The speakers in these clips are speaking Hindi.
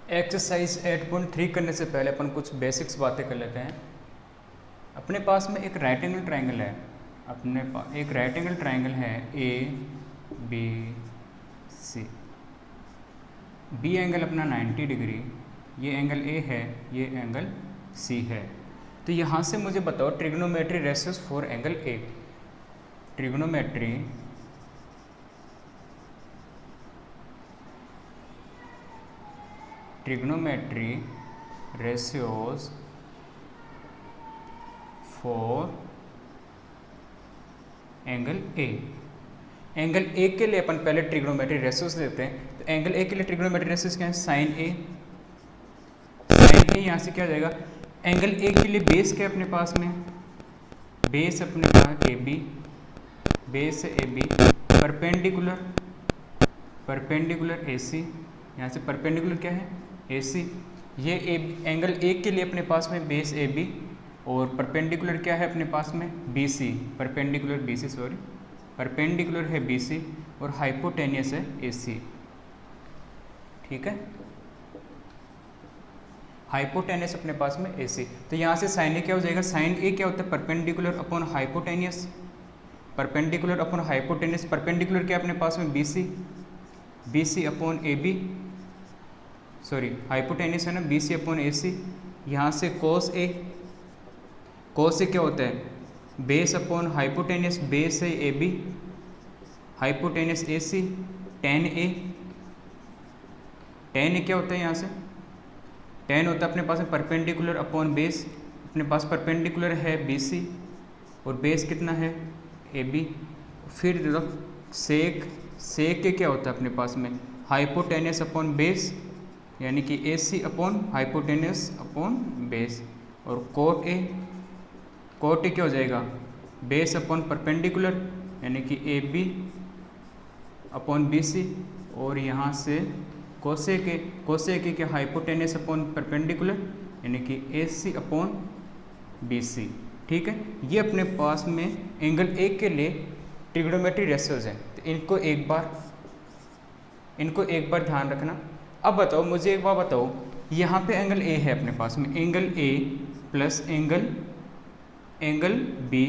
एक्सरसाइज 8.3 करने से पहले अपन कुछ बेसिक्स बातें कर लेते हैं। अपने पास में एक राइट एंगल ट्रायंगल है। अपने पास एक राइट एंगल ट्रायंगल है A B c. B angle अपना 90 डिग्री, ये एंगल ए है, ये एंगल सी है। तो यहाँ से मुझे बताओ trigonometry ratios for angle A. Trigonometry ratios for angle A. Angle ए के लिए अपन पहले ट्रिग्नोमेट्री रेशियोज लेते हैं। तो एंगल ए के लिए ट्रिग्नोमेट्री रेशियोज क्या है? साइन ए। साइन ए यहाँ से क्या हो जाएगा? एंगल ए के लिए बेस क्या है अपने पास में? बेस अपने पास A B, base A B, perpendicular A C. यहाँ से परपेंडिकुलर क्या है? ए सी। ये एंगल ए के लिए अपने पास में बेस ए बी और परपेंडिकुलर क्या है अपने पास में? B c. परपेंडिकुलर है बी सी और हाइपोटेनियस है ए सी। ठीक है, हाइपोटेनियस अपने पास में ए सी। तो यहाँ से साइन ए क्या हो जाएगा? साइन ए क्या होता है? Perpendicular upon hypotenuse. Perpendicular upon hypotenuse, perpendicular क्या अपने पास में? B C upon A B, sorry hypotenuse है ना, बी सी अपॉन ए सी। यहाँ से कोस ए क्या होता है? बेस अपॉन हाइपोटेनियस, बेस है ए B, hypotenuse A C. Tan A क्या होता है? यहाँ से टेन होता है अपने पास में परपेंडिकुलर अपॉन बेस। अपने पास परपेंडिकुलर है बी सी और बेस कितना है? ए बी। फिर सेक के क्या होता है अपने पास में? हाइपोटेनियस अपॉन बेस, यानी कि A C upon hypotenuse upon base. और कोट ए क्या हो जाएगा? बेस अपॉन परपेंडिकुलर, यानी कि ए बी अपॉन बी सी। और यहाँ से कोसेक के हाइपोटेनियस अपॉन परपेंडिकुलर, यानी कि A C upon B C. ठीक है, ये अपने पास में एंगल ए के लिए ट्रिग्नोमेट्री रेशियोज हैं। तो इनको एक बार ध्यान रखना। अब बताओ, मुझे एक बार बताओ, यहाँ पे एंगल ए है अपने पास में, angle A plus angle B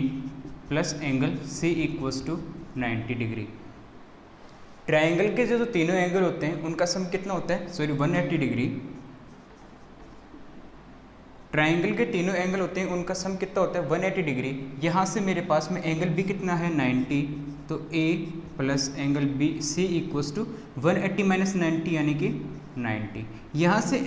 plus angle C equals to 90 degree. Triangle के जो तीनों एंगल होते हैं उनका सम कितना होता है? 180 डिग्री। ट्रायंगल के तीनों एंगल होते हैं उनका सम कितना होता है? 180 डिग्री। यहाँ से मेरे पास में एंगल बी कितना है? 90। तो A plus angle B C equals to 180 minus 90, यानी कि 90। यहाँ से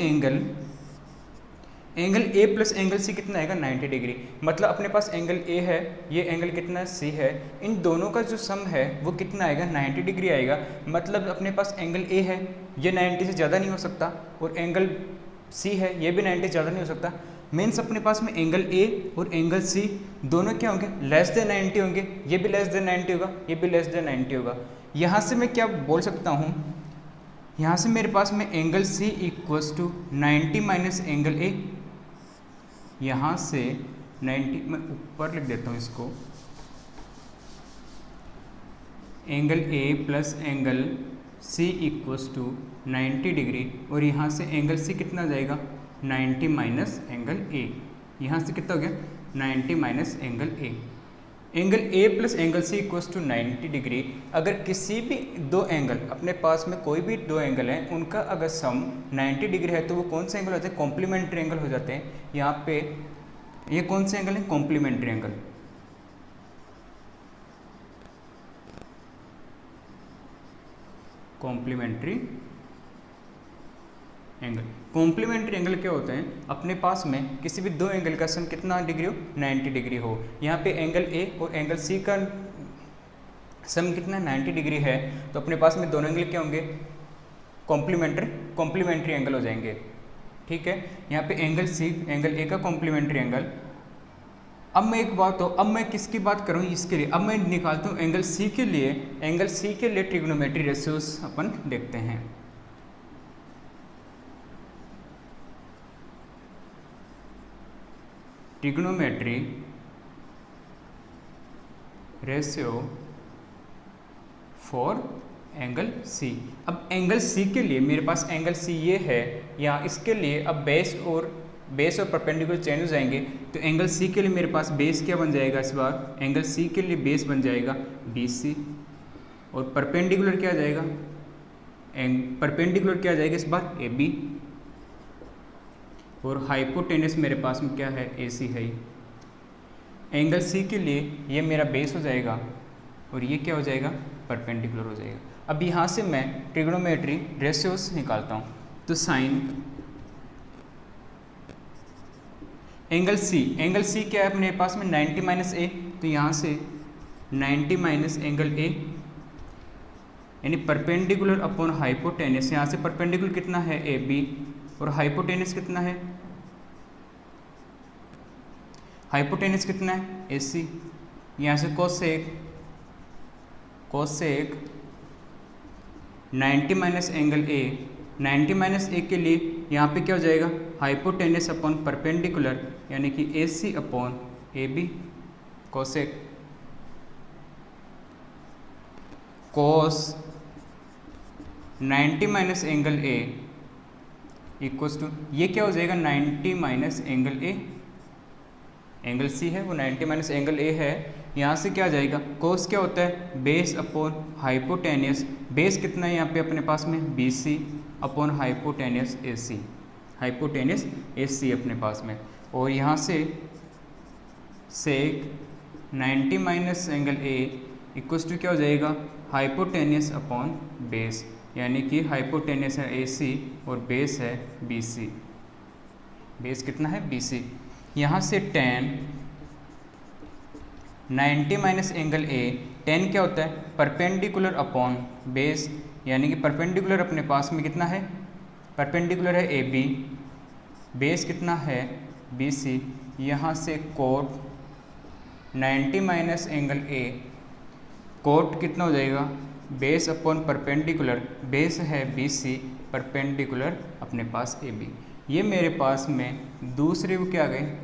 angle A plus angle C कितना आएगा? 90 डिग्री। मतलब अपने पास एंगल ए है, ये एंगल कितना सी है, इन दोनों का जो सम है वो कितना आएगा? 90 डिग्री आएगा। मतलब अपने पास एंगल ए है, ये 90 से ज़्यादा नहीं हो सकता, और एंगल सी है, ये भी 90 से ज़्यादा नहीं हो सकता। मीन्स अपने पास में एंगल ए और एंगल सी दोनों क्या होंगे? लेस देन 90 होंगे। ये भी लेस देन 90 होगा, ये भी लेस देन 90 होगा। यहाँ से मैं क्या बोल सकता हूँ? यहाँ से मेरे पास में angle C equals to 90 minus angle A. यहाँ से 90 मैं ऊपर लिख देता हूँ इसको, angle A plus angle C equals to 90 degree. और यहाँ से एंगल सी कितना जाएगा? 90 माइनस एंगल ए। यहाँ से कितना हो गया? 90 minus angle A. Angle A plus angle C equals to 90 degree. अगर किसी भी दो एंगल, अपने पास में कोई भी दो एंगल हैं, उनका अगर सम 90 डिग्री है तो वो कौन से एंगल होते हैं? कॉम्प्लीमेंट्री एंगल हो जाते हैं। यहाँ पे ये कौन से एंगल है? Complementary angle. कॉम्प्लीमेंट्री एंगल क्या होते हैं? अपने पास में किसी भी दो एंगल का सम कितना डिग्री हो? 90 डिग्री हो। यहाँ पे एंगल ए और एंगल सी का सम कितना 90 डिग्री है, तो अपने पास में दोनों एंगल क्या होंगे? कॉम्प्लीमेंट्री एंगल हो जाएंगे। ठीक है, यहाँ पे एंगल ए का कॉम्प्लीमेंट्री एंगल। अब मैं एक बात, तो अब मैं किसकी बात करूँ? इसके लिए अब मैं निकालता हूँ एंगल सी के लिए ट्रिग्नोमेट्री रेशियोज अपन देखते हैं। Trigonometry ratio for angle C. अब एंगल सी के लिए मेरे पास एंगल सी ये है, या इसके लिए अब बेस और परपेंडिकुलर चेंज हो जाएंगे, तो एंगल सी के लिए मेरे पास बेस क्या बन जाएगा इस बार, एंगल सी के लिए बेस बन जाएगा BC, और परपेंडिकुलर क्या आ जाएगा, परपेंडिकुलर क्या आ जाएगा इस बार AB, और हाइपोटेनस मेरे पास में क्या है AC है। एंगल सी के लिए ये मेरा बेस हो जाएगा और ये क्या हो जाएगा, परपेंडिकुलर हो जाएगा। अब यहाँ से मैं ट्रिग्नोमेट्री रेशियोज निकालता हूँ, तो साइन एंगल सी क्या है अपने पास में 90 माइनस ए, तो यहाँ से 90 माइनस एंगल ए यानी परपेंडिकुलर अपॉन हाइपोटेनस। यहाँ से परपेंडिकुलर कितना है AB और हाइपोटेनस कितना है, हाइपोटेनस कितना है AC। यहाँ से cosec 90 minus angle A, 90 minus A के लिए यहाँ पे क्या हो जाएगा, हाइपोटेनस अपॉन परपेंडिकुलर यानी कि AC upon AB, cosec cos 90 minus angle A equals to ये क्या हो जाएगा 90 minus angle A, angle C है वो 90 माइनस एंगल ए है। यहाँ से क्या आ जाएगा, कोस क्या होता है बेस अपॉन हाइपोटेनियस, बेस कितना है यहाँ पे अपने पास में BC upon hypotenuse AC, hypotenuse AC अपने पास में। और यहाँ से sec 90 minus angle A equals to क्या हो जाएगा, हाइपोटेनियस अपॉन बेस, यानी कि हाइपोटेनियस है AC और बेस है BC, बेस कितना है BC। यहाँ से tan 90 माइनस एंगल ए, tan क्या होता है परपेंडिकुलर अपॉन बेस, यानी कि परपेंडिकुलर अपने पास में कितना है, परपेंडिकुलर है AB, बेस कितना है BC। यहाँ से cot 90 minus angle A, cot कितना हो जाएगा बेस अपॉन परपेंडिकुलर, बेस है BC, परपेंडिकुलर अपने पास AB। ये मेरे पास में दूसरे वो क्या आ गए,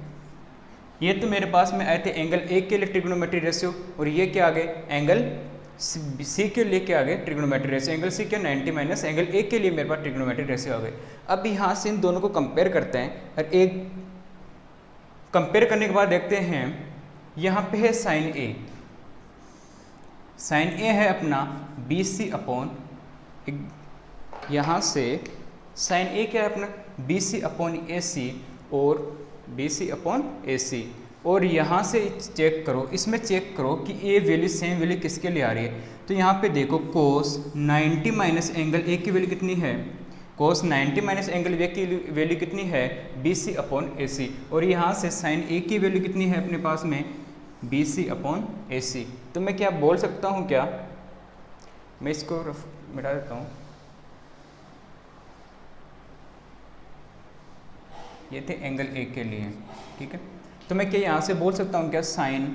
ये तो मेरे पास में आए थे एंगल ए के लिए ट्रिग्नोमेट्री रेशियो, और ये क्या आ गए एंगल सी के लिए क्या आ गए ट्रिग्नोमेट्री रेशियो। एंगल सी क्या 90 माइनस एंगल ए के लिए मेरे पास ट्रिग्नोमेट्री रेशियो आ गए। अब यहाँ से इन दोनों को कंपेयर करते हैं, और एक कंपेयर करने के बाद देखते हैं यहाँ पे है साइन ए, साइन ए है अपना BC अपॉन, यहाँ से साइन ए क्या है अपना BC अपॉन AC और BC अपॉन AC, और यहाँ से चेक करो, इसमें चेक करो कि ये वैल्यू सेम वैल्यू किसके लिए आ रही है। तो यहाँ पे देखो कोस 90 माइनस एंगल ए की वैल्यू कितनी है, कोस 90 माइनस एंगल ए की वैल्यू कितनी है BC अपॉन AC, और यहाँ से साइन ए की वैल्यू कितनी है अपने पास में BC अपॉन AC। तो मैं क्या बोल सकता हूँ, क्या मैं इसको मिटा देता हूँ, ये थे एंगल ए के लिए, ठीक है। तो मैं क्या यहाँ से बोल सकता हूँ क्या, sin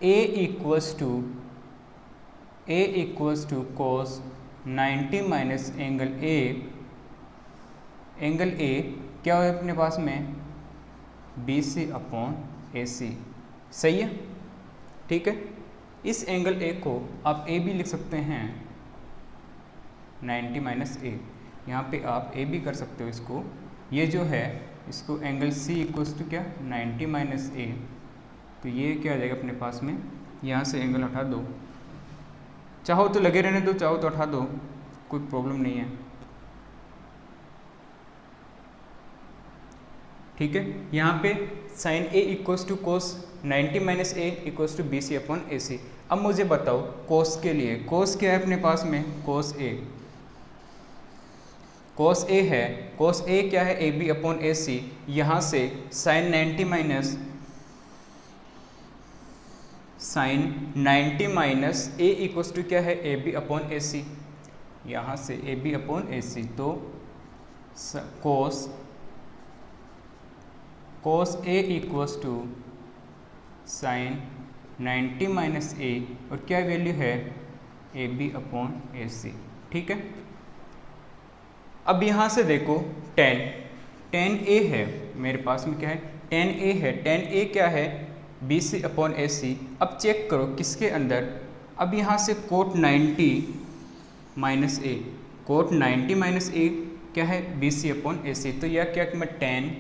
A equals to cos 90 minus angle A, angle A क्या है अपने पास में BC अपॉन AC, सही है, ठीक है। इस एंगल ए को आप A भी लिख सकते हैं 90 माइनस ए, यहाँ पे आप A भी कर सकते हो इसको, ये जो है इसको एंगल C इक्वल्स टू क्या 90 माइनस ए, तो ये क्या आ जाएगा अपने पास में, यहाँ से एंगल हटा दो, चाहो तो लगे रहने दो, चाहो तो हटा दो, कोई प्रॉब्लम नहीं है, ठीक है। यहाँ पे sin A equals to cos 90 minus A equals to BC upon AC। अब मुझे बताओ कोस के लिए, कोस क्या है अपने पास में कोस A, कोस A है, कोस A क्या है AB अपॉन AC। यहाँ से sin 90 minus A equals to क्या है AB अपॉन AC, यहाँ से AB अपॉन AC, तो cos A equals to sign 90 minus A, और क्या वैल्यू है AB अपॉन AC, ठीक है। अब यहाँ से देखो tan A है मेरे पास में, क्या है tan A है, tan A क्या है BC अपॉन AC। अब चेक करो किसके अंदर, अब यहाँ से cot 90 minus A, coat 90 minus A क्या है, बी सी अपॉन ए सी। तो यह क्या कि मैं tan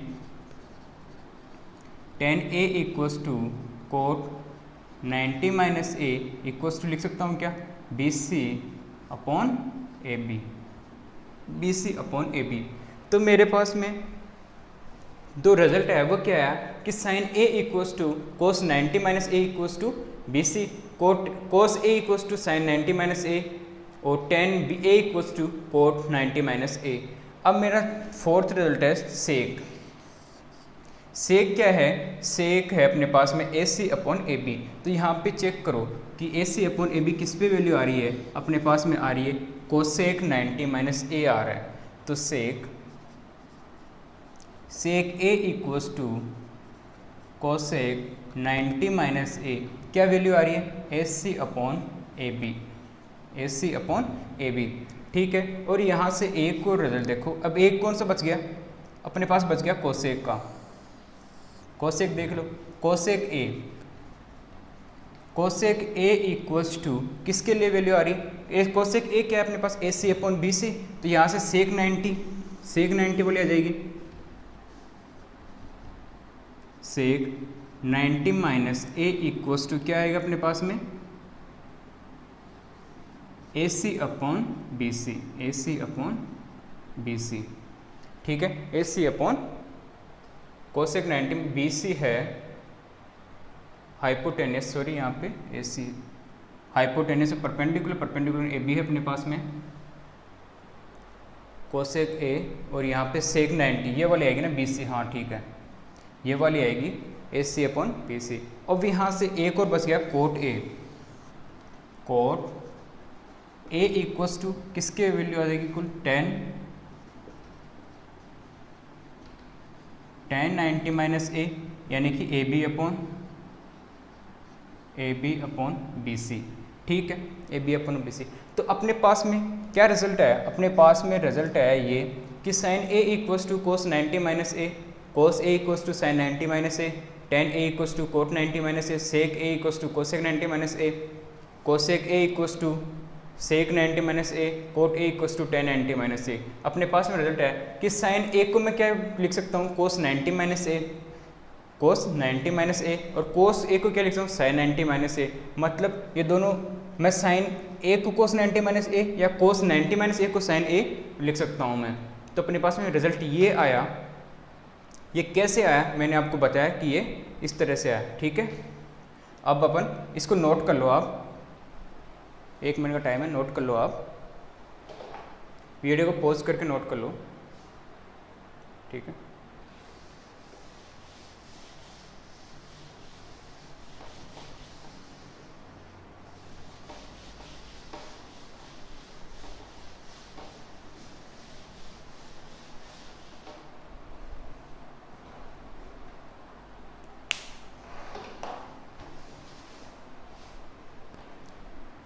A equals to cot 90 minus A equals to लिख सकता हूँ क्या, B C upon A B, B C upon A B. तो मेरे पास में दो रिजल्ट है, वो क्या है कि sine A equals to cos 90 minus A equals to B C, cos A equals to sign 90 minus A, और tan B A equals to cot 90 minus A. अब मेरा फोर्थ रिजल्ट है सेक। सेक क्या है, सेक है अपने पास में ए सी अपॉन ए बी। तो यहाँ पे चेक करो कि A C upon A B किस पे वैल्यू आ रही है, अपने पास में आ रही है कोसेक 90 माइनस ए आ रहा है। तो sec A equals to cosec 90 minus A क्या वैल्यू आ रही है, A C upon A B, A C upon A B. ठीक है, और यहाँ से एक को रिजल्ट देखो। अब एक कौन सा बच गया, अपने पास बच गया कोसेक का। कोसेक देख लो, कोसेक ए इक्वल्स टू किसके लिए वैल्यू आ रही है, कोसेक ए क्या है अपने पास, ए सी अपॉन बी सी। तो यहाँ से सेक 90 वाली आ जाएगी, सेक 90 माइनस ए इक्वल्स टू क्या आएगा अपने पास में, ए सी अपॉन बी सी, ए सी अपॉन बी सी। ठीक है, A C upon cosec 90 B C है हाइपोटेनियस, सॉरी यहाँ पे ए सी हाइपोटेनियस परपेंडिकुलर ए बी है अपने पास में कोसेक ए, और यहाँ पे सेक 90 ये वाली आएगी ना बी सी, हाँ ठीक है ये वाली आएगी ए सी अपॉन बी सी। अब यहाँ से एक और बच गया cot A, cot A equals to किसके वैल्यू आ जाएगी कुल 10 90 माइनस ए, यानी कि A B upon B C. ठीक है, ए बी अपॉन बी सी। तो अपने पास में क्या रिजल्ट है, अपने पास में रिजल्ट है ये कि sine A equals to cos 90 minus A, cos A equals to sign 90 minus A, tan A equals to cot 90 minus A, sec A equals to cosec 90 minus A, cosec A equals to sec 90 minus A, cot A equals to 10 90 minus A. अपने पास में रिजल्ट है कि साइन ए को मैं क्या लिख सकता हूँ, कोस 90 minus A, cos 90 minus A, और कोस ए को क्या लिख सकता हूँ, साइन 90 माइनस ए। मतलब ये दोनों मैं साइन ए को कोस 90 माइनस ए या कोस 90 माइनस ए को साइन ए लिख सकता हूँ मैं। तो अपने पास में रिजल्ट ये आया। ये कैसे आया मैंने आपको बताया कि ये इस तरह से आया। ठीक है, अब अपन इसको नोट कर लो, आप 1 मिनट का टाइम है, नोट कर लो, आप वीडियो को पॉज करके नोट कर लो। ठीक है,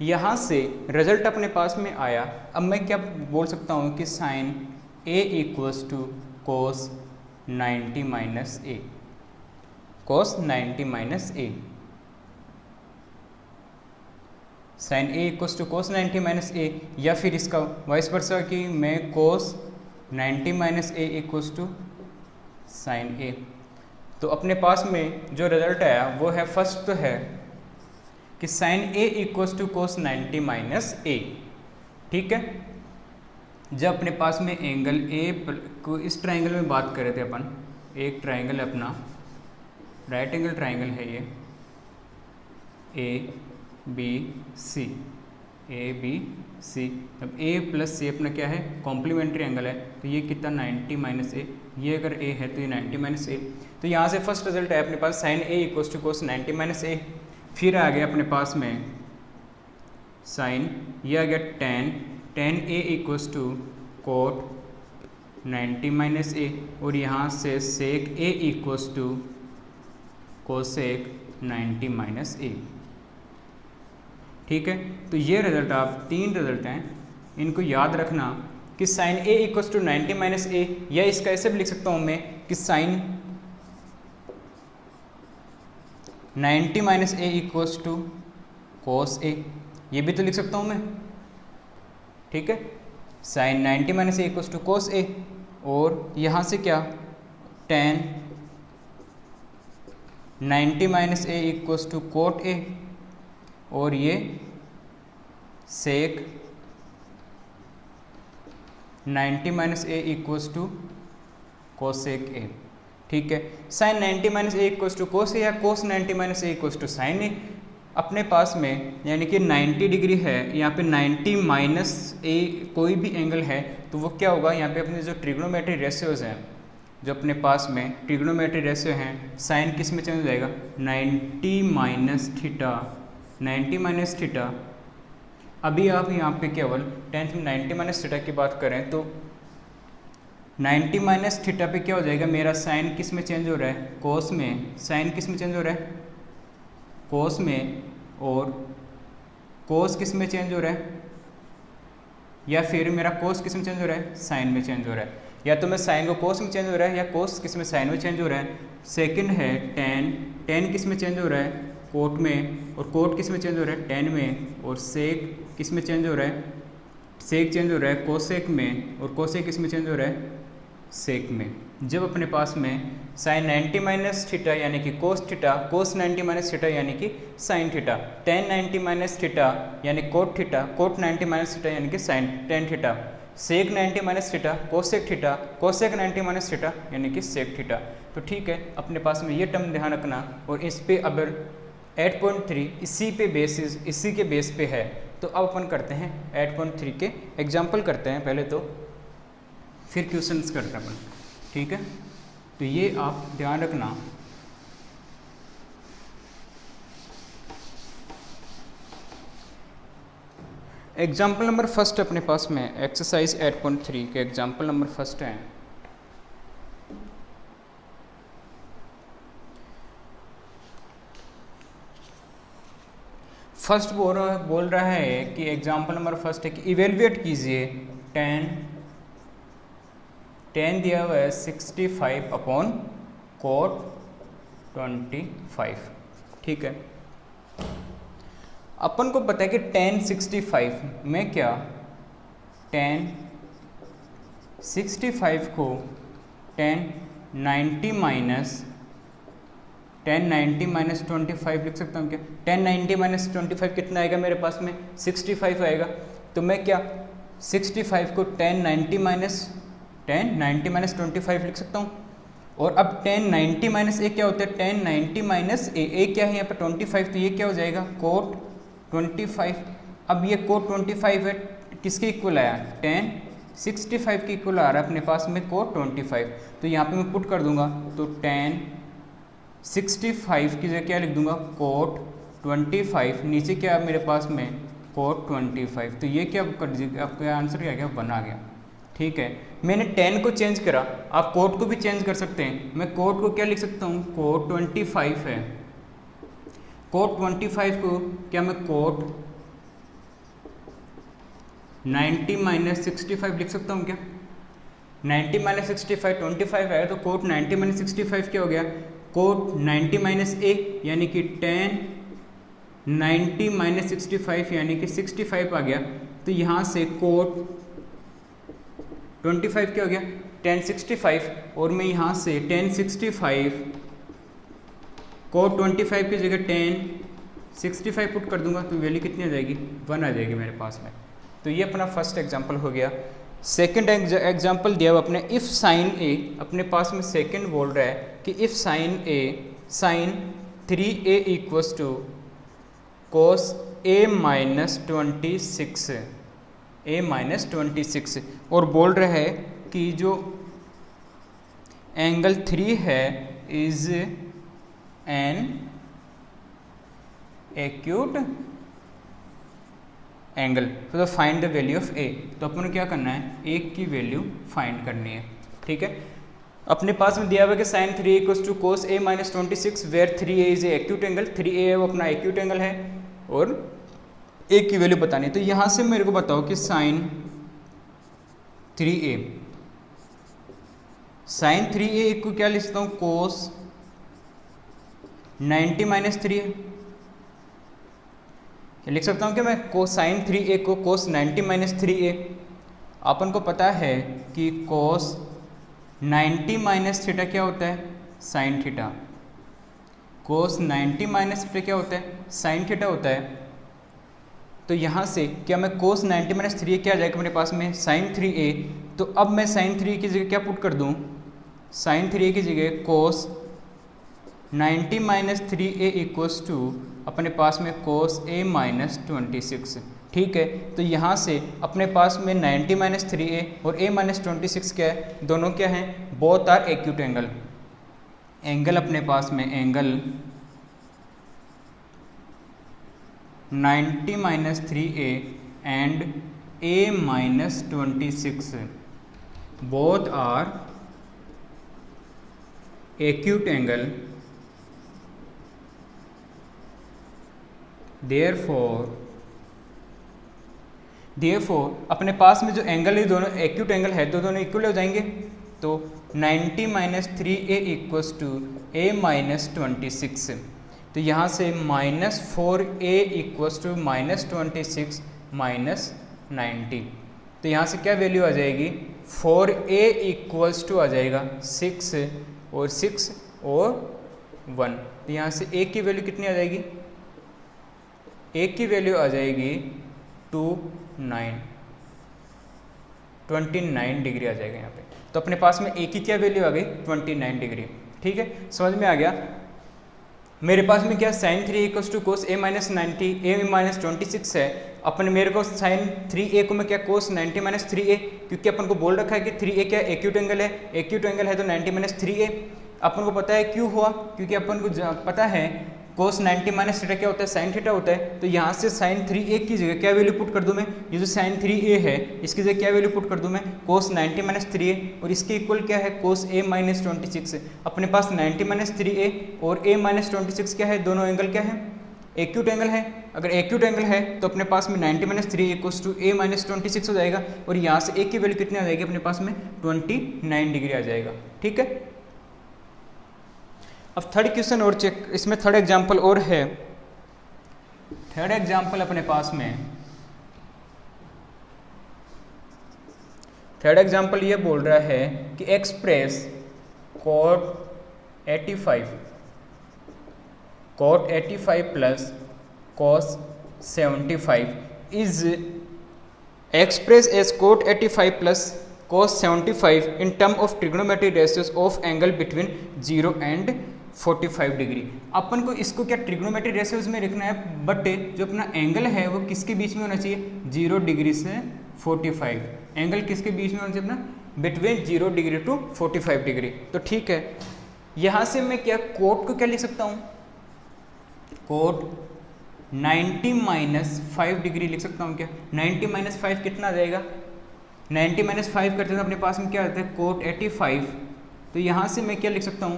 यहाँ से रिजल्ट अपने पास में आया। अब मैं क्या बोल सकता हूँ कि sine A equals to cos 90 minus A, cos 90 minus A, sine A equals to cos 90 minus A, या फिर इसका वाइस वर्सा कि मैं cos 90 minus A equals to sine A. तो अपने पास में जो रिजल्ट आया वो है, फर्स्ट तो है कि sine A equals to cos 90 minus A. ठीक है, जब अपने पास में एंगल ए को इस ट्राइंगल में बात कर रहे थे अपन, एक ट्राइंगल है अपना राइट एंगल ट्राइंगल है ये A B C, A B C. अब ए प्लस सी अपना क्या है, कॉम्प्लीमेंट्री एंगल है। तो ये कितना 90 माइनस ए, ये अगर ए है तो ये 90 माइनस ए। तो यहाँ से फर्स्ट रिजल्ट है अपने पास sine A equals to cos 90 minus A. फिर आ गया अपने पास में साइन, ये आ गया tan A equals to cot 90 minus A, और यहाँ से sec A equals to cosec 90 minus A. ठीक है, तो ये रिजल्ट, आप 3 रिजल्ट हैं, इनको याद रखना कि sine A equals to 90 minus A, या इसका ऐसे भी लिख सकता हूँ मैं कि sign 90 minus A equals to cos A. ये भी तो लिख सकता हूँ मैं, ठीक है। Sine 90 minus A equals to cos A, और यहाँ से क्या tan 90 minus A equals to cot A, और ये sec 90 minus A equals to cosec A, ठीक है। Sine 90 minus A equals to cos A या cos 90 minus A equals to sine A. अपने पास में यानी कि 90 डिग्री है, यहाँ पे 90 माइनस ए कोई भी एंगल है तो वो क्या होगा, यहाँ पे अपने जो ट्रिग्नोमेट्री रेशियोज हैं, जो अपने पास में ट्रिग्नोमेट्री रेशियो हैं, साइन किस में चेंज हो जाएगा 90 माइनस थीटा, 90 माइनस थीटा। अभी आप यहाँ पे केवल 10 में 90 माइनस थीटा की बात करें तो 90 माइनस थीटा पे क्या हो जाएगा, मेरा साइन किस में चेंज हो रहा है, कोस में। साइन किस में चेंज हो रहा है, कोस में, और कोस किस में चेंज हो रहा है, या फिर मेरा कोस किस में चेंज हो रहा है, साइन में चेंज हो रहा है। या तो मैं साइन को कोस में चेंज हो रहा है, या कोस किस में साइन में चेंज हो रहा है। सेकंड है टेन, टेन किस में चेंज हो रहा है, कोट में, और कोट किस में चेंज हो रहा है, टेन में। और सेक किस में चेंज हो रहा है, सेक चेंज हो रहा है कोसेक में, और कोसेक किस में चेंज हो रहा है, सेक में। जब अपने पास में साइन 90 माइनस थीटा यानी कि cos theta, cos 90 minus theta यानी कि sine theta, tan 90 minus theta यानी cot theta, cot 90 minus theta यानी कि sine tan theta, sec 90 minus theta cosec theta, cosec 90 minus theta यानी कि सेक थीटा। तो ठीक है, अपने पास में ये टर्म ध्यान रखना। और इस पे अगर 8.3 इसी पे बेसिस, इसी के बेस पे है, तो अब अपन करते हैं 8.3 के एग्जाम्पल करते हैं पहले, तो फिर क्वेश्चंस करते हैं अपन, ठीक है। तो ये आप ध्यान रखना। एग्जाम्पल नंबर फर्स्ट अपने पास में एक्सरसाइज 8.3 के एग्जाम्पल नंबर फर्स्ट है। फर्स्ट बोल रहा है कि एग्जाम्पल नंबर फर्स्ट है कि इवेलुएट कीजिए टेन दिया हुआ है 65 अपॉन कोट 25, ठीक है। अपन को पता है कि tan 65 में क्या, tan 65 को tan 90 माइनस 25 लिख सकता हूँ क्या। tan 90 माइनस 25 कितना आएगा मेरे पास में, 65 आएगा। तो मैं क्या 65 को tan 90 माइनस 25 लिख सकता हूँ। और अब tan 90 माइनस ए क्या होता है, tan 90 माइनस ए क्या है यहाँ पर 25, तो ये क्या हो जाएगा कोट 25। अब ये कोट 25 है, किसके इक्वल आया, tan 65 के इक्वल आ रहा है अपने पास में कोट 25। तो यहाँ पे मैं पुट कर दूंगा, तो tan 65 की जगह क्या लिख दूंगा कोट 25, नीचे क्या है मेरे पास में कोट 25। तो ये क्या कर दीजिए, आपका आंसर क्या आ गया, 1 आ गया, ठीक है। मैंने tan को चेंज करा, आप कोट को भी चेंज कर सकते हैं। मैं कोट को क्या लिख सकता हूँ, कोट 25 है, कोट 25 को क्या मैं कोट 90 माइनस 65 लिख सकता हूँ क्या। 90 माइनस 65 25 है, तो कोट 90 माइनस 65 क्या हो गया, कोट 90 माइनस ए यानी कि tan 90 माइनस 65 यानी कि 65 आ गया। तो यहाँ से कोट 25 क्या हो गया, tan 65, और मैं यहाँ से tan 65 कोट 25 की जगह tan 65 पुट कर दूंगा, तो वैल्यू कितनी आ जाएगी, 1 आ जाएगी मेरे पास में। तो ये अपना फर्स्ट एग्जांपल हो गया। सेकंड एग्जांपल दिया हुआ अपने इफ़ साइन ए, अपने पास में सेकंड बोल रहा है कि if sin 3a equals to cos a minus 26, और बोल रहा है कि जो एंगल 3 है इज एन एक्यूट एंगल, तो फाइंड द वैल्यू ऑफ ए। तो अपन को क्या करना है, ए की वैल्यू फाइंड करनी है, ठीक है। अपने पास में दिया हुआ है कि sin 3 equals to cos a minus 26 where 3a is a acute angle, 3a है वो अपना एक्यूट एंगल है, और ए की वैल्यू बतानी है। तो यहाँ से मेरे को बताओ कि साइन 3a को क्या लिखता हूँ, कोस 90 माइनस 3 है, लिख सकता हूँ कि मैं कोसाइन 3a को कोस 90 माइनस 3a, अपन को पता है कि कोस 90 माइनस थीटा क्या होता है, sine theta. Cos 90 minus theta क्या होता है, साइन थीटा होता है। तो यहाँ से क्या मैं कोस 90 माइनस 3a क्या आ जाएगा मेरे पास में, साइन 3a। तो अब मैं साइन 3a की जगह क्या पुट कर दूँ, साइन 3a की जगह कोस 90 माइनस 3a इक्वल्स टू अपने पास में कोस a माइनस 26। ठीक है, तो यहाँ से अपने पास में 90 माइनस 3a और a माइनस 26 क्या है, दोनों क्या हैं, both are acute angle. Angle अपने पास में angle 90 minus 3a and a minus 26 both are acute angle, therefore अपने पास में जो एंगल है दोनों एक्यूट एंगल है तो दोनों इक्वल हो जाएंगे। तो 90 minus 3a equals to a minus 26। तो यहाँ से minus 4a equals to minus 26 minus 90। तो यहाँ से क्या वैल्यू आ जाएगी, 4a इक्वल्स टू आ जाएगा 6 और 6 और 1। तो यहाँ से a की वैल्यू कितनी आ जाएगी, a की वैल्यू आ जाएगी 29 डिग्री आ जाएगा यहाँ पे। तो अपने पास में a की क्या वैल्यू आ गई, 29 डिग्री। ठीक है, समझ में आ गया। मेरे पास में क्या sin 3 equals to cos a minus 90 a minus 26 है। अपन मेरे को साइन 3a को मैं क्या कोस 90 माइनस 3a, क्योंकि अपन को बोल रखा है कि 3a क्या एक्यूट एंगल है, एक्यूट एंगल है तो 90 माइनस 3a। अपन को पता है क्यों हुआ, क्योंकि अपन को पता है कोस 90 माइनस थीटा क्या होता है, साइन थीटा होता है। तो यहाँ से साइन 3a की जगह क्या वैल्यू पुट कर दूँ मैं, ये जो साइन 3a है इसकी जगह क्या वैल्यू पुट कर दूँ मैं, कोस 90 माइनस 3a, और इसके इक्वल क्या है, कोस a माइनस 26। अपने पास 90 माइनस 3a और a माइनस 26 क्या है, दोनों एंगल क्या है, एक्यूट एंगल है। अगर एक्यूट एंगल है तो अपने पास में 90 minus 3 equals to a minus 26 हो जाएगा, और यहाँ से a की वैल्यू कितनी आ जाएगी अपने पास में, 29 डिग्री आ जाएगा। ठीक है, अब थर्ड क्वेश्चन और चेक, इसमें थर्ड एग्जांपल और है। थर्ड एग्जांपल अपने पास में, थर्ड एग्जांपल ये बोल रहा है कि express cot 85 plus cos 75 is express as cot 85 plus cos 75 in term of trigonometric ratios of angle between 0 and 45 degree. अपन को इसको क्या ट्रिग्नोमेट्रिक रेशियोज में लिखना है, बट जो अपना एंगल है वो किसके बीच में होना चाहिए, 0 डिग्री से 45। एंगल किसके बीच में होना चाहिए अपना, बिटवीन 0 डिग्री टू 45 डिग्री। तो ठीक है, यहाँ से मैं क्या कोट को क्या लिख सकता हूँ, कोट 90 माइनस 5 डिग्री लिख सकता हूँ क्या। 90 माइनस 5 कितना आ जाएगा, 90 माइनस 5 करते हैं अपने पास में क्या आता है, कोट 85। तो यहाँ से मैं क्या लिख सकता हूँ,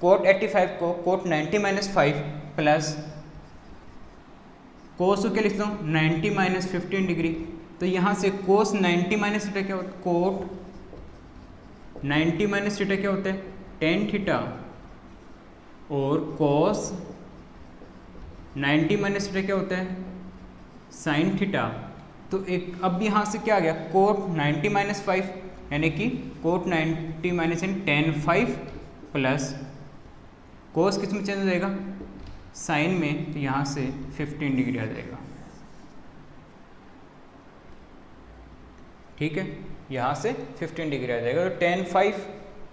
कोट 85 को कोट 90 माइनस 5 प्लस कोस को क्या लिखता हूँ 90 माइनस 15 डिग्री। तो यहाँ से कोस 90 माइनस थीटा क्या होता है, कोट 90 माइनस थीटा क्या होता है, टेन थीटा, और कोस 90 माइनस थीटा क्या होता है, साइन थीटा। तो एक अब यहाँ से क्या आ गया, कोट 90 माइनस 5 यानी कि cot 90 minus ten 5 plus cos किस में चेंज हो जाएगा, साइन में, तो यहाँ से 15 डिग्री आ जाएगा। ठीक है, यहाँ से 15 डिग्री आ जाएगा। तो टेन 5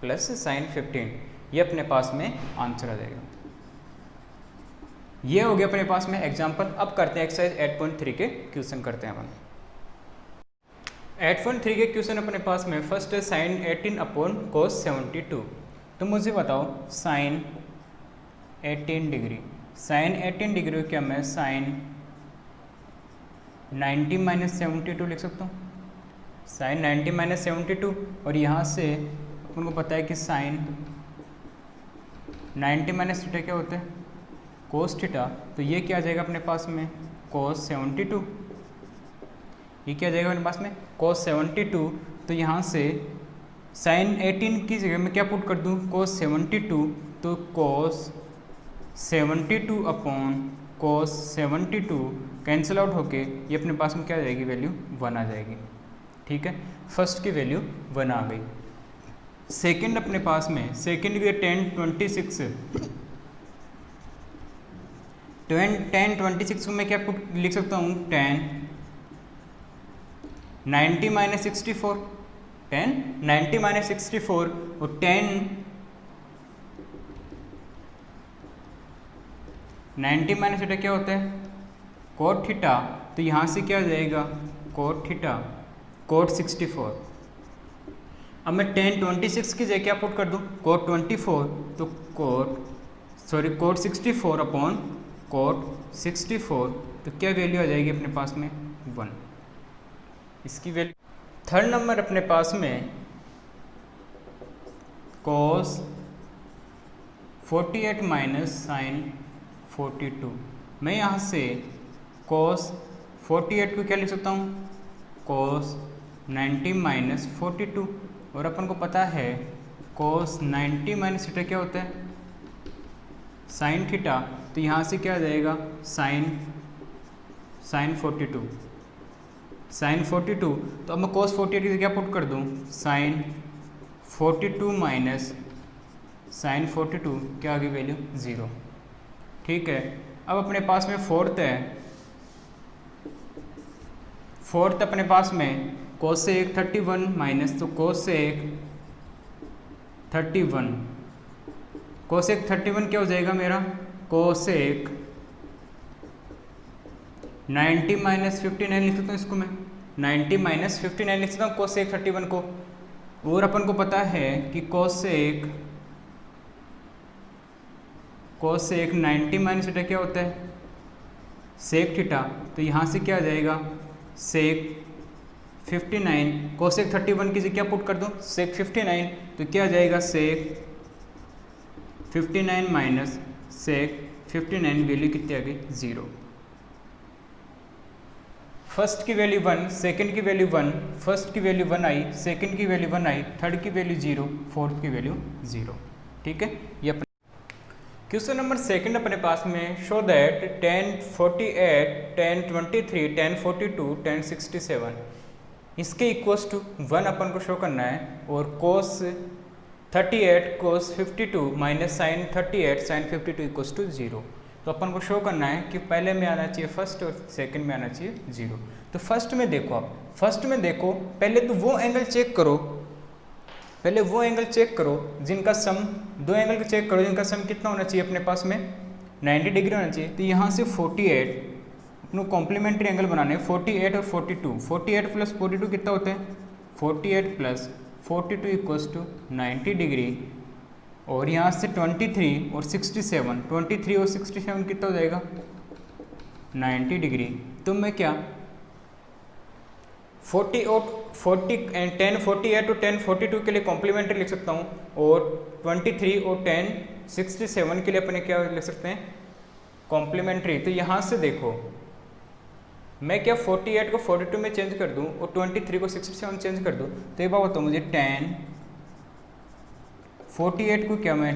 प्लस साइन 15, ये अपने पास में आंसर आ जाएगा। ये हो गया अपने पास में एग्जाम्पल। अब करते हैं एक्सरसाइज 8.3 के क्वेश्चन करते हैं अपन। 8.3 के क्वेश्चन अपने पास में फर्स्ट है साइन 18 अपॉन कोस 72। तो मुझे बताओ साइन 18 डिग्री, साइन 18 डिग्री क्या मैं साइन 90 माइनस 72 लिख सकता हूँ, साइन 90 माइनस 72। और यहाँ से अपन को पता है कि साइन 90 माइनस थीटा क्या होता है, कोस थीटा। तो ये क्या आ जाएगा अपने पास में, कोस 72। ये क्या आ जाएगा अपने पास में, कोस 72। तो यहाँ से साइन 18 की जगह मैं क्या पुट कर दूँ, कोस 72। तो कोस 72 अपॉन कोस 72 कैंसिल आउट होके ये अपने पास में क्या आ जाएगी, वैल्यू 1 आ जाएगी। ठीक है, फर्स्ट की वैल्यू 1 आ गई। सेकंड अपने पास में, सेकंड की 10 26 को मैं क्या लिख सकता हूँ, 10 90 माइनस 64, 10 90 माइनस 64 और 10 90 माइनस थीटा क्या होता है, कोट थीटा। तो यहाँ से क्या आ जाएगा, कोट थीटा कोट 64। अब मैं 10 26 की जगह क्या पुट कर दूँ, कोट 24, तो कोट 64 अपॉन कोट 64, तो क्या वैल्यू आ जाएगी अपने पास में, 1, इसकी वैल्यू। थर्ड नंबर अपने पास में कोस 48 माइनस साइन 42। मैं यहाँ से कोस 48 को क्या लिख सकता हूँ, कोस 90 माइनस 42, और अपन को पता है कोस 90 माइनस थीटा क्या होता है, साइन थीटा। तो यहाँ से क्या आ जाएगा, साइन 42, साइन 42। तो अब मैं कोस 48 की क्या पुट कर दूँ, साइन 42 माइनस साइन 42, क्या आ गई वैल्यू, 0। ठीक है, अब अपने पास में फोर्थ है, फोर्थ अपने पास में कोस से एक 31 माइनस, तो कोस से एक 31, कोस एक 31 क्या हो जाएगा मेरा, कोस एक 90 माइनस 59 लिख सकता हूँ इसको मैं, 90 माइनस 59 लिख सकता हूँ कोस एक 31 को। और अपन को पता है कि कोस से एक 90 माइनस थीटा क्या होता है, सेक थीटा। तो यहाँ से क्या आ जाएगा, सेक 59, कोसेक 31 की जगह क्या पुट कर दूँ, सेक 59, तो क्या आ जाएगा, सेक 59 माइनस सेक 59, वैल्यू कितनी आ गई, 0। फर्स्ट की वैल्यू 1, सेकंड की वैल्यू 1, फर्स्ट की वैल्यू 1 आई, सेकंड की वैल्यू 1 आई, थर्ड की वैल्यू 0, फोर्थ की वैल्यू 0। ठीक है, ये अपने क्वेश्चन नंबर सेकंड अपने पास में, शो दैट 1048, 1023, 1042, 1067 इसके इक्वल्स टू 1 अपन को शो करना है, और cos 38 cos 52 minus sin 38 sin 52 equals to 0। तो अपन को शो करना है कि पहले में आना चाहिए फर्स्ट और सेकंड में आना चाहिए 0। तो फर्स्ट में देखो, आप फर्स्ट में देखो, पहले तो वो एंगल चेक करो, पहले वो एंगल चेक करो जिनका सम, दो एंगल को चेक करो जिनका सम कितना होना चाहिए अपने पास में, 90 डिग्री होना चाहिए। तो यहाँ से 48 अपने कॉम्प्लीमेंट्री एंगल बनाने, 48 और 42, 48 प्लस 42 कितना होता है, 48 प्लस 42 इक्वल्स टू 90 डिग्री, और यहाँ से 23 और 67, 23 और 67 कितना हो जाएगा, 90 डिग्री। तो मैं क्या 1048 और 1042 के लिए कॉम्प्लीमेंट्री लिख सकता हूँ, और 23 और 1067 के लिए अपने क्या लिख सकते हैं, कॉम्प्लीमेंट्री। तो यहाँ से देखो, मैं क्या 48 को 42 में चेंज कर दूँ और 23 को 67 चेंज कर दूँ, तो ये बात बताओ मुझे, 48 को क्या मैं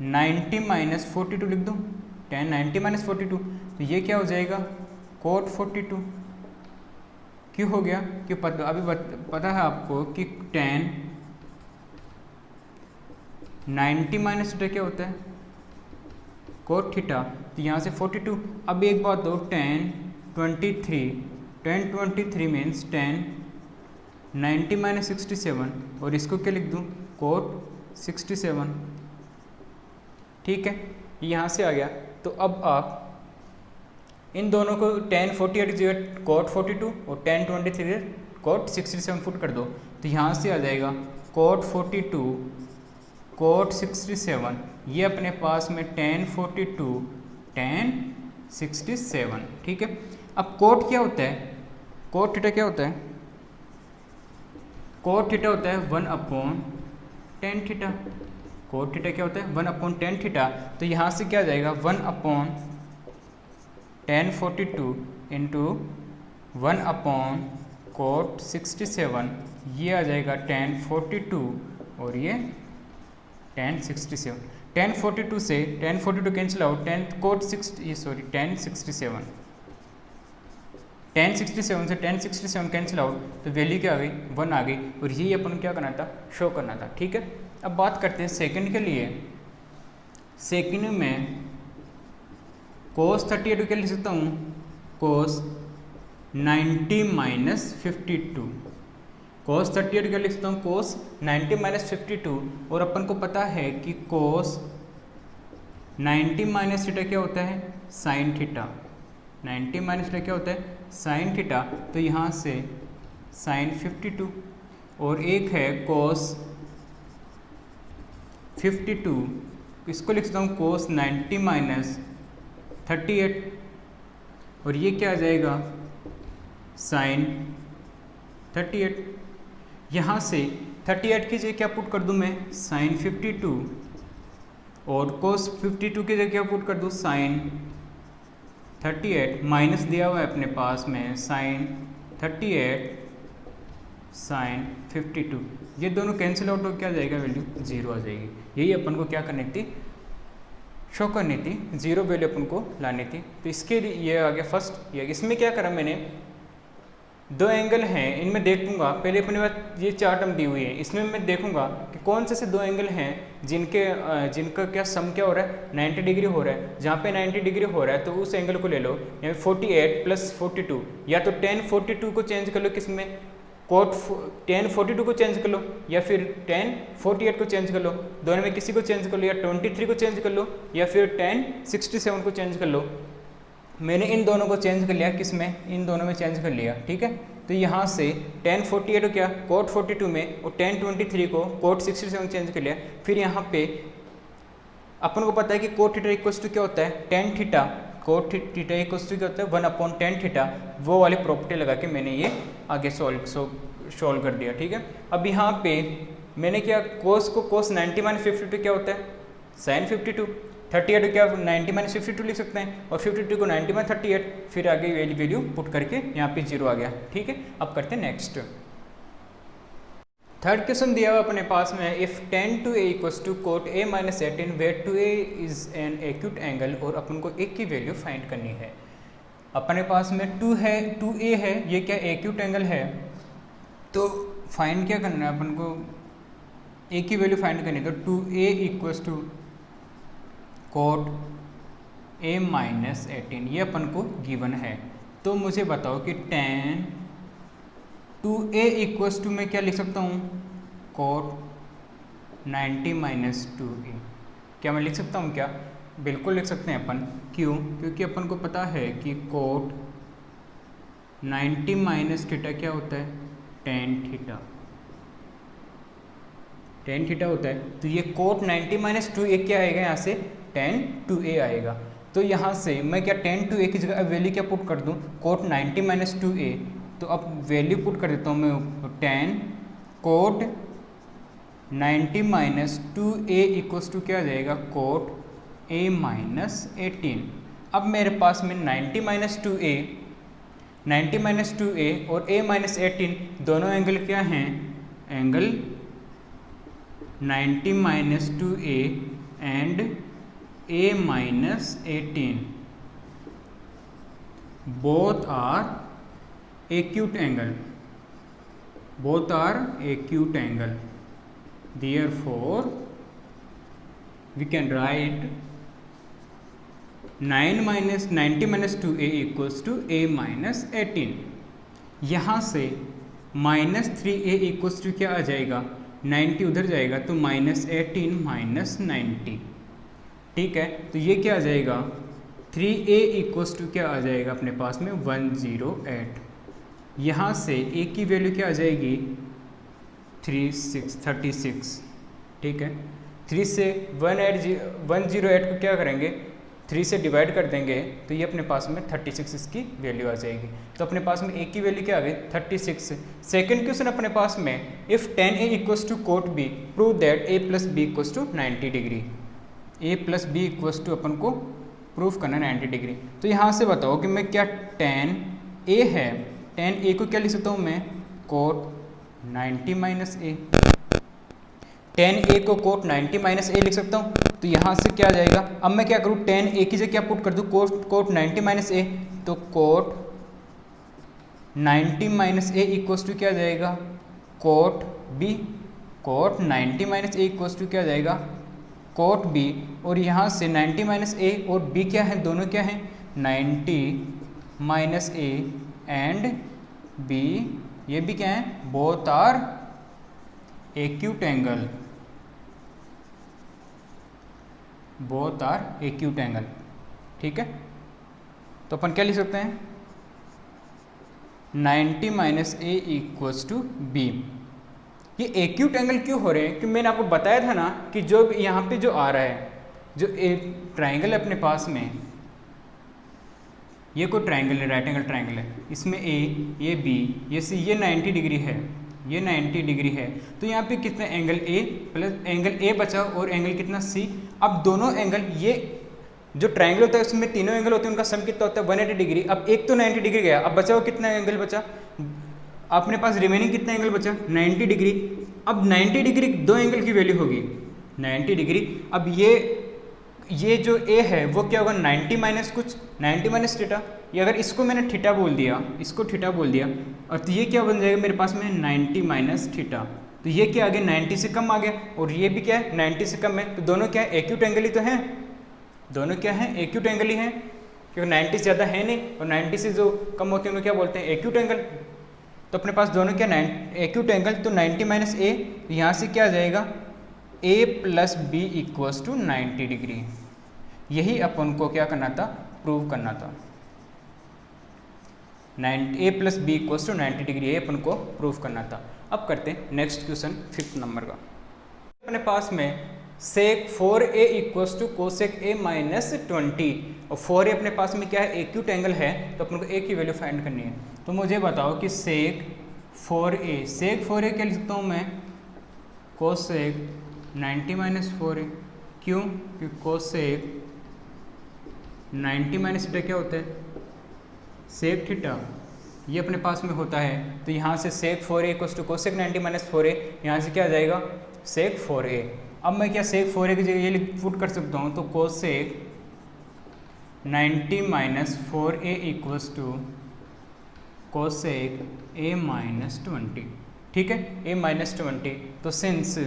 90 माइनस 42 लिख दूँ, 90 माइनस 42, तो ये क्या हो जाएगा, कोट 42। क्यों हो गया, क्यों अभी पता है आपको कि 90 माइनस थीटा क्या होता है, कोट थीटा। तो यहाँ से 42। अब एक बात दो, 1023 मीन्स 90 माइनस 67, और इसको क्या लिख दूँ, कोट 67। ठीक है, यहाँ से आ गया। तो अब आप इन दोनों को 1048 की जगह कोट 42 और 1023 कोट 67 फुट कर दो, तो यहाँ से आ जाएगा कोट 42 कोट 67, ये अपने पास में 1042 1067। ठीक है, अब कोट क्या होता है, कोट थीटा क्या होता है, कोट थीटा होता है 1/10 थीटा। कोट थीटा क्या होता है, 1/10 थीटा। तो यहाँ से क्या आ जाएगा, 1/1042 इंटू 1/कोट 67, ये आ जाएगा 1042 और ये 1067। 1042 से 1042 कैंसिल आउट, 1067 से 1067 कैंसिल आउट, तो वैल्यू क्या आ गई, 1 आ गई। और यही अपन को क्या करना था, शो करना था। ठीक है, अब बात करते हैं सेकंड के लिए। सेकंड में cos 38 क्या लिख सकता हूँ, cos 90 माइनस 52। cos 38 क्या लिख सकता हूँ, cos 90 माइनस 52। और अपन को पता है कि cos 90 माइनस थीटा क्या होता है, साइन थीटा। 90 माइनस थीटा क्या होता है, साइन थीटा। तो यहाँ से साइन 52 और एक है cos 52, इसको लिख सकता हूँ cos 90 माइनस 38। और ये क्या आ जाएगा, साइन 38। यहाँ से 38 की जगह क्या पुट कर दूँ मैं, साइन 52, और cos 52 की जगह क्या पुट कर दूँ, साइन 38। माइनस दिया हुआ है अपने पास में, साइन 38 साइन 52। ये दोनों कैंसिल आउट हो क्या आ जाएगा, वैल्यू 0 आ जाएगी। यही अपन को क्या करनी थी, शो करनी थी, 0 वैल्यू अपन को लानी थी। तो इसके लिए ये आ गया फर्स्ट। ये इसमें क्या करा मैंने, दो एंगल हैं, इनमें देखूंगा पहले अपने पास ये चार टर्म दी हुई है, इसमें मैं देखूंगा कि कौन से दो एंगल हैं जिनका क्या सम क्या हो रहा है, 90 डिग्री हो रहा है। जहाँ पे 90 डिग्री हो रहा है तो उस एंगल को ले लो, यानी 48 प्लस 42, या तो 10 42 को चेंज कर लो, किसमें, कोट 10 42 को चेंज कर लो, या फिर 10 48 को चेंज कर लो, दोनों में किसी को चेंज कर लो, या 23 को चेंज कर लो, या फिर 10 67 को चेंज कर लो। मैंने इन दोनों को चेंज कर लिया, किस में, इन दोनों में चेंज कर लिया। ठीक है, तो यहाँ से 10 48 को क्या कोट 42 में, और 10 23 को कोट 67 चेंज कर लिया। फिर यहाँ पे अपन को पता है कि कोट थीटा इक्वल्स टू क्या होता है, tan theta. Cot theta equals to क्या होता है, 1/10 थीटा। वो वाली प्रॉपर्टी लगा के मैंने ये आगे सॉल्व कर दिया। ठीक है, अब यहाँ पे मैंने क्या, कोस को कोस 90 माइनस 52 क्या होता है, साइन 52। 38 को क्या 90 माइनस 52 लिख सकते हैं, और 52 को 90 माइनस 38, फिर आगे वैल्यू पुट करके यहाँ पे 0 आ गया। ठीक है, अब करते हैं नेक्स्ट। थर्ड क्वेश्चन दिया हुआ अपने पास में, if tan to a equals to cot a minus 18 where 2a is an acute angle, और अपन को एक की वैल्यू फाइंड करनी है। अपने पास में 2 है, 2a है, ये क्या एक्यूट एंगल है, तो फाइंड क्या करना है अपन को, a की वैल्यू फाइंड करनी है। तो 2a equals to cot a minus 18, ये अपन को गिवन है। तो मुझे बताओ कि tan 2a इक्वल्स टू मैं क्या लिख सकता हूँ, कोट 90 माइनस 2a। क्या मैं लिख सकता हूँ क्या, बिल्कुल लिख सकते हैं अपन। क्यों, क्योंकि अपन को पता है कि कोट 90 माइनस थीटा क्या होता है, टेन थीटा। टेन थीटा होता है, तो ये कोट 90 माइनस 2a क्या आएगा, यहाँ से tan 2a आएगा। तो यहाँ से मैं क्या tan 2a की जगह अब वैल्यू क्या पुट कर दूँ, कोट 90 माइनस 2a। तो अब वैल्यू पुट कर देता हूँ मैं, tan cot 90 minus 2a equals to क्या आ जाएगा, कोट a माइनस 18। अब मेरे पास में 90 माइनस 2a, 90 माइनस 2a और a माइनस 18 दोनों एंगल क्या हैं, angle 90 minus 2a and a minus 18 both are acute angle, both are acute angle, therefore we can write 90 minus 2a equals to a minus 18। यहाँ से माइनस 3a इक्वल्स टू क्या आ जाएगा, 90 उधर जाएगा तो माइनस 18 माइनस 90। ठीक है, तो ये क्या आ जाएगा, 3a इक्वल्स टू क्या आ जाएगा अपने पास में 108। यहाँ से a की वैल्यू क्या आ जाएगी 36। ठीक है, 3 से 108 को क्या करेंगे, 3 से डिवाइड कर देंगे, तो ये अपने पास में 36 इसकी वैल्यू आ जाएगी। तो अपने पास में a की वैल्यू क्या आ गई 36। सेकंड क्वेश्चन अपने पास में, if tan a equals to cot b prove that a plus B equals to 90 degree. a plus B equals to अपन को प्रूफ करना 90 डिग्री। तो यहाँ से बताओ कि मैं क्या tan a है, tan a को क्या लिख सकता हूँ मैं, कोट 90 माइनस a। टेन ए को कोट 90 माइनस ए लिख सकता हूँ। तो यहाँ से क्या आ जाएगा, अब मैं क्या करूँ, टेन ए की जगह क्या पुट कर दूँ, कोट 90 माइनस ए, तो cot 90 minus A equals to क्या आ जाएगा, cot B. Cot 90 minus A equals to क्या आ जाएगा, कोट बी। और यहाँ से 90 माइनस ए और बी क्या है, दोनों क्या हैं, 90 माइनस ए एंड बी, ये भी क्या है, both are acute angle, both are acute angle. ठीक है, तो अपन क्या लिख सकते हैं, 90 minus A equals to B. ये एक्यूट एंगल क्यों हो रहे हैं, कि मैंने आपको बताया था ना कि जो यहाँ पे जो आ रहा है, जो एक ट्राइंगल है अपने पास में, ये कोई ट्राइंगल है, राइट एंगल ट्राइंगल है, इसमें ए, ये बी, ये सी, ये 90 डिग्री है, ये 90 डिग्री है। तो यहाँ पे कितना angle A plus angle A बचा और एंगल कितना सी। अब दोनों एंगल, ये जो ट्राइंगल होता है उसमें तीनों एंगल होते हैं, उनका सम कितना होता है 180 डिग्री। अब एक तो 90 डिग्री गया, अब बचा वो कितना एंगल बचा, अपने पास रिमेनिंग कितना एंगल बचा 90 डिग्री। अब 90 डिग्री दो एंगल की वैल्यू होगी 90 डिग्री। अब ये जो ए है वो क्या होगा 90 माइनस कुछ, 90 माइनस थीटा। ये अगर इसको मैंने थीटा बोल दिया, इसको थीटा बोल दिया, और तो ये क्या बन जाएगा मेरे पास में 90 माइनस थीटा। तो ये क्या आ गया 90 से कम आ गया, और ये भी क्या है 90 से कम है। तो दोनों क्या है एक्यूट एंगल ही तो हैं, दोनों क्या है एक्यूट एंगल ही हैं, क्योंकि 90 से ज़्यादा है नहीं, और 90 से जो कम होते हैं उनको क्या बोलते हैं एक्यूट एंगल। तो अपने पास दोनों क्या एक्यूट एंगल, तो 90 माइनस ए, यहाँ से क्या आ जाएगा A plus B equals to 90 degree. यही अपन को क्या करना था, प्रूव करना था। A plus B equals to 90 degree, ये अपन को प्रूव करना था। अब करते हैं नेक्स्ट क्वेश्चन 5th नंबर का। अपने पास में sec 4a equals to cosec a minus 20, और 4a अपने पास में क्या है एक्यूट एंगल है, तो अपन को a की वैल्यू फाइंड करनी है। तो मुझे बताओ कि सेक 4a क्या लिख सकता हूँ मैं, कोसेक 90 माइनस 4a। क्यों, क्योंकि कोसेक 90 माइनस थीटा क्या होता है, सेक थीटा, ये अपने पास में होता है। तो यहाँ से sec 4a equals to cosec 90 minus 4a, यहाँ से क्या आ जाएगा सेक 4a। अब मैं क्या सेक 4a की जगह ये पुट कर सकता हूँ, तो cosec 90 minus 4a equals to cosec a minus 20। ठीक है, a माइनस 20। तो since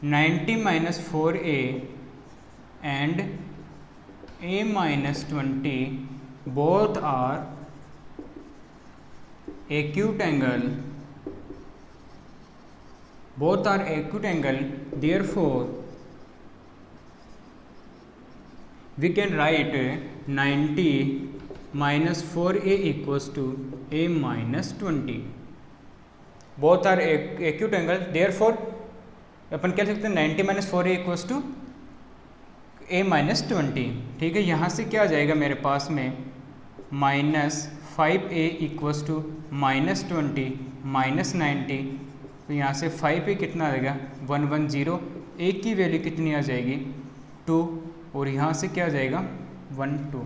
90 minus 4a and a minus 20 both are acute angle, therefore we can write 90 minus 4a equals to a minus 20, both are acute angle, therefore अपन क्या लिख सकते हैं 90 minus 4a equals to a minus 20। ठीक है, यहाँ से क्या आ जाएगा मेरे पास में minus 5a equals to minus 20 minus 90। तो यहाँ से 5a कितना आ जाएगा 110, a की वैल्यू कितनी आ जाएगी 2, और यहाँ से क्या आ जाएगा 12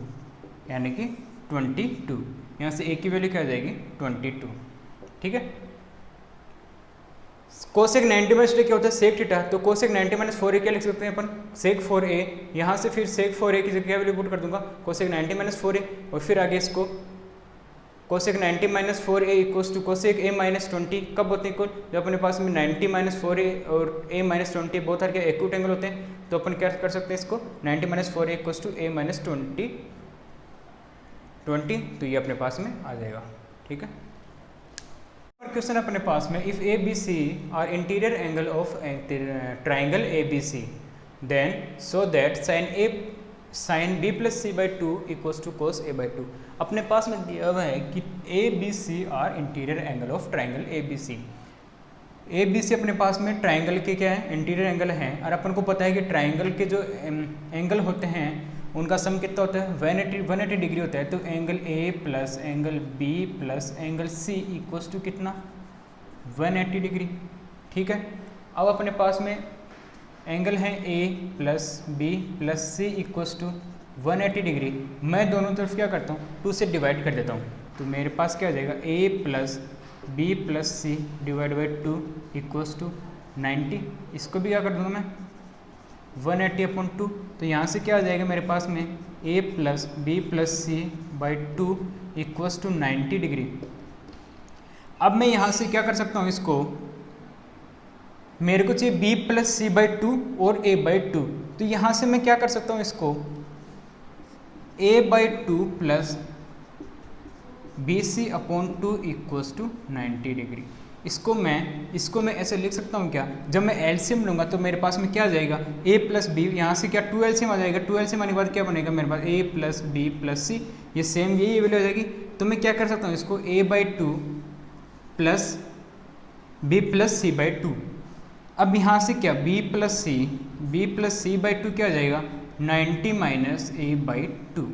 यानी कि 22। यहाँ से a की वैल्यू क्या आ जाएगी 22। ठीक है, कोसेक 90 माइनस क्या होता है सेक थीटा, तो कोसेक 90 माइनस 4a क्या लिख सकते हैं अपन सेक 4a। यहाँ से फिर सेक 4a की जगह क्या वैल्यू पुट कर दूंगा कोसेक 90 माइनस 4a, और फिर आगे इसको cosec 90 minus 4a equals to cosec a minus 20। कब होते हैं इक्वल, जब अपने पास में 90 माइनस 4a और a माइनस 20 बहुत सारे एक्यूट एंगल होते हैं। तो अपन क्या कर सकते हैं इसको 90 minus 4a equals to a minus 20, तो ये अपने पास में आ जाएगा। ठीक है, क्वेश्चन अपने पास में if A B C are interior angle of triangle A B C then so that sin B plus C by 2 equals to cos A by 2। अपने पास में दिया हुआ है कि A B C are interior angle of triangle A B C. A B C अपने पास में ट्राइंगल के क्या है इंटीरियर एंगल हैं, और अपन को पता है कि ट्राइंगल के जो एंगल होते हैं उनका सम कितना होता है 180 डिग्री होता है। तो angle A plus angle B plus angle C equals to कितना 180 डिग्री। ठीक है, अब अपने पास में एंगल है A plus B plus C equals to 180 degree. मैं दोनों तरफ क्या करता हूँ 2 से डिवाइड कर देता हूँ, तो मेरे पास क्या हो जाएगा A plus B plus C divide by 2 equals to 90। इसको भी क्या कर दूँगा मैं 180/2। तो यहाँ से क्या आ जाएगा मेरे पास में a plus B plus C by 2 equals to 90 degree. अब मैं यहाँ से क्या कर सकता हूँ, इसको मेरे को चाहिए b प्लस सी बाई 2 और a बाई 2। तो यहाँ से मैं क्या कर सकता हूँ, इसको a by 2 plus BC/2 equals to 90 degree. इसको मैं ऐसे लिख सकता हूँ क्या, जब मैं एलसीएम लूँगा तो मेरे पास में क्या आ जाएगा a प्लस बी, यहाँ से क्या 2 एलसीएम आ जाएगा, 2 एलसीएम आने के बाद क्या बनेगा मेरे पास a प्लस बी प्लस सी, ये सेम यही वैल्यू हो जाएगी। तो मैं क्या कर सकता हूँ, इसको a by 2 plus B plus C by 2। अब यहाँ से क्या b प्लस सी बाई 2 क्या आ जाएगा 90 माइनस a बाई 2।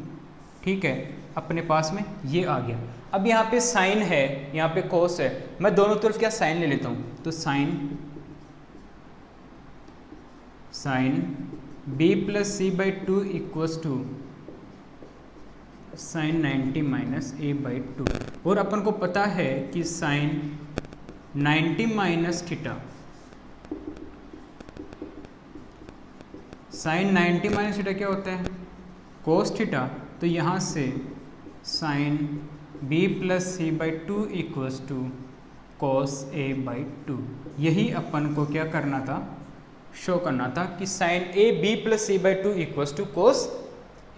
ठीक है, अपने पास में ये आ गया। अब यहाँ पे साइन है, यहाँ पे कोस है, मैं दोनों तरफ क्या साइन ले लेता हूँ। तो sin b plus C by 2 equals to sign 90 minus a by 2। और अपन को पता है कि sign 90 minus theta, sin 90 minus theta क्या होता है कोस थीटा। तो यहाँ से sin b plus C by 2 equals to cos a by 2। यही अपन को क्या करना था, शो करना था कि sin a b plus C by 2 equals to cos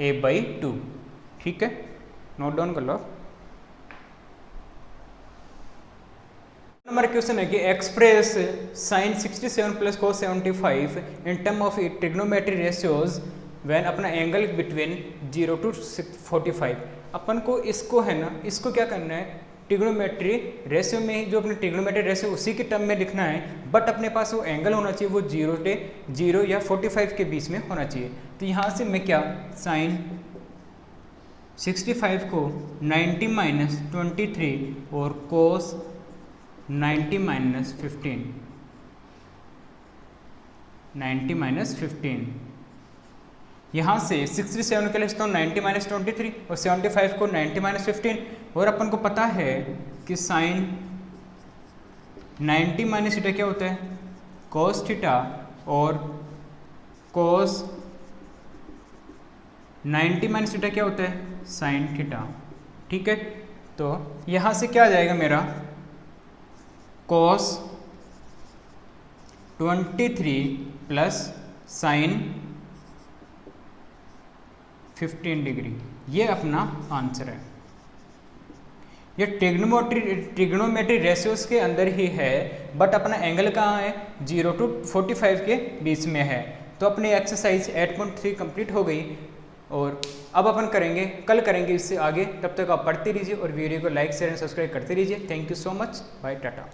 a by 2। ठीक है, नोट डाउन कर लो। नंबर क्वेश्चन है कि express sin 67 plus cos 75 in term of trigonometry ratios when अपना एंगल बिटवीन 0 to 45। अपन को इसको है ना, इसको क्या करना है, ट्रिग्नोमेट्री रेशियो में ही, जो अपने ट्रिग्नोमेट्री रेशियो उसी के टर्म में लिखना है, बट अपने पास वो एंगल होना चाहिए वो 0 या 45 के बीच में होना चाहिए। तो यहाँ से मैं क्या साइन 65 को 90 माइनस 23 और कोस 90 माइनस 15, यहाँ से 67 के लिए लिखता हूँ 90 माइनस 23 और 75 को 90 माइनस 15। और अपन को पता है कि साइन 90 माइनस थीटा क्या होता है कोस थीटा, और कोस 90 माइनस थीटा क्या होता है साइन थीटा। ठीक है, तो यहाँ से क्या आ जाएगा मेरा कोस 23 प्लस साइन 15 डिग्री, ये अपना आंसर है। ये ट्रिग्नोमेट्री रेशियोज के अंदर ही है, बट अपना एंगल कहाँ है 0 to 45 के बीच में है। तो अपनी एक्सरसाइज 8.3 कंप्लीट हो गई, और अब अपन कल करेंगे इससे आगे। तब तक आप पढ़ते रहिए और वीडियो को लाइक शेयर एंड सब्सक्राइब करते रहिए। Thank you so much, bye, Tata.